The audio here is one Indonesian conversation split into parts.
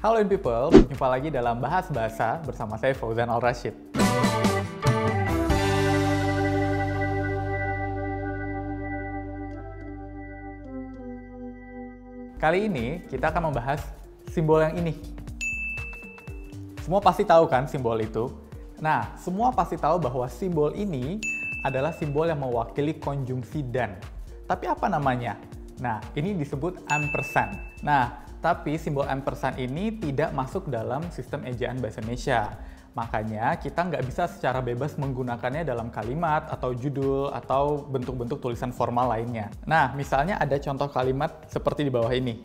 Halo in people, jumpa lagi dalam Bahas Bahasa bersama saya Fauzan Al Rashid. Kali ini kita akan membahas simbol yang ini. Semua pasti tahu kan simbol itu? Nah, semua pasti tahu bahwa simbol ini adalah simbol yang mewakili konjungsi dan. Tapi apa namanya? Nah, ini disebut ampersand. Nah, tapi simbol ampersand ini tidak masuk dalam sistem ejaan bahasa Indonesia. Makanya kita nggak bisa secara bebas menggunakannya dalam kalimat atau judul atau bentuk-bentuk tulisan formal lainnya. Nah, misalnya ada contoh kalimat seperti di bawah ini.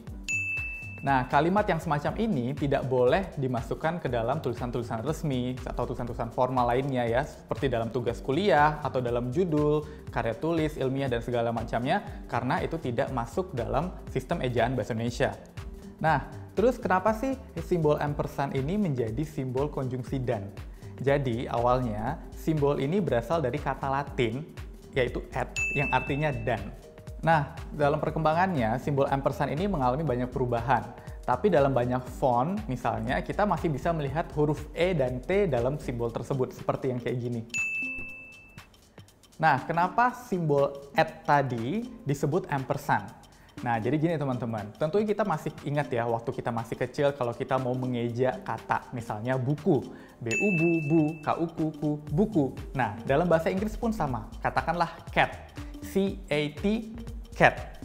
Nah, kalimat yang semacam ini tidak boleh dimasukkan ke dalam tulisan-tulisan resmi atau tulisan-tulisan formal lainnya ya, seperti dalam tugas kuliah atau dalam judul, karya tulis, ilmiah, dan segala macamnya, karena itu tidak masuk dalam sistem ejaan bahasa Indonesia. Nah, terus kenapa sih simbol ampersand ini menjadi simbol konjungsi dan? Jadi, awalnya simbol ini berasal dari kata Latin, yaitu et, yang artinya dan. Nah, dalam perkembangannya, simbol ampersand ini mengalami banyak perubahan. Tapi dalam banyak font, misalnya, kita masih bisa melihat huruf E dan T dalam simbol tersebut, seperti yang kayak gini. Nah, kenapa simbol et tadi disebut ampersand? Nah, jadi gini teman-teman, tentunya kita masih ingat ya waktu kita masih kecil kalau kita mau mengeja kata, misalnya buku, B-U-Bu, bu, K-U-Ku, ku, buku. Nah, dalam bahasa Inggris pun sama, katakanlah cat, C-A-T, cat.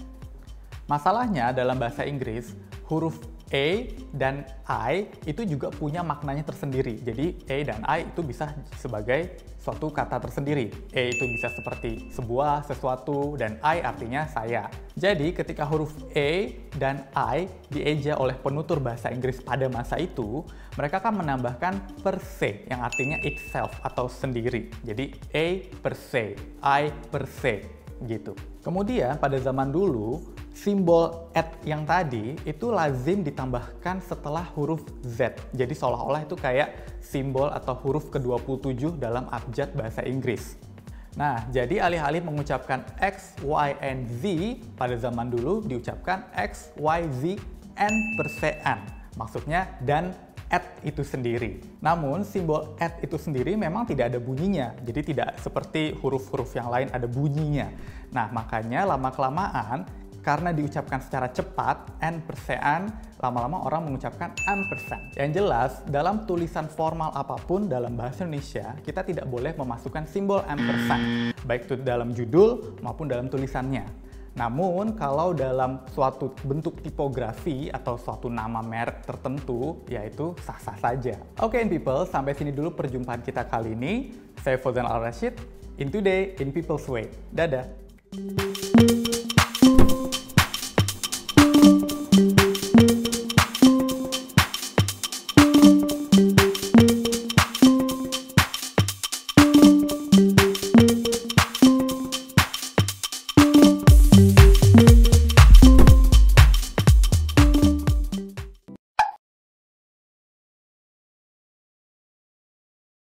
Masalahnya dalam bahasa Inggris, huruf A dan I itu juga punya maknanya tersendiri. Jadi A dan I itu bisa sebagai suatu kata tersendiri. A itu bisa seperti sebuah, sesuatu, dan I artinya saya. Jadi ketika huruf A dan I dieja oleh penutur bahasa Inggris pada masa itu, mereka akan menambahkan per se yang artinya itself atau sendiri. Jadi A per se, I per se gitu. Kemudian pada zaman dulu, simbol et yang tadi itu lazim ditambahkan setelah huruf Z. Jadi seolah-olah itu kayak simbol atau huruf ke-27 dalam abjad bahasa Inggris. Nah, jadi alih-alih mengucapkan X, Y, and Z, pada zaman dulu diucapkan X, Y, Z, and persean. Maksudnya dan et itu sendiri. Namun, simbol et itu sendiri memang tidak ada bunyinya. Jadi tidak seperti huruf-huruf yang lain ada bunyinya. Nah, makanya lama-kelamaan karena diucapkan secara cepat, n persean, lama-lama orang mengucapkan ampersand. Yang jelas, dalam tulisan formal apapun dalam bahasa Indonesia, kita tidak boleh memasukkan simbol ampersand, baik itu dalam judul maupun dalam tulisannya. Namun, kalau dalam suatu bentuk tipografi atau suatu nama merek tertentu, yaitu sah-sah saja. Oke, in people, sampai sini dulu perjumpaan kita kali ini. Saya Fauzan Al Rashid, in Today in People's Way. Dadah!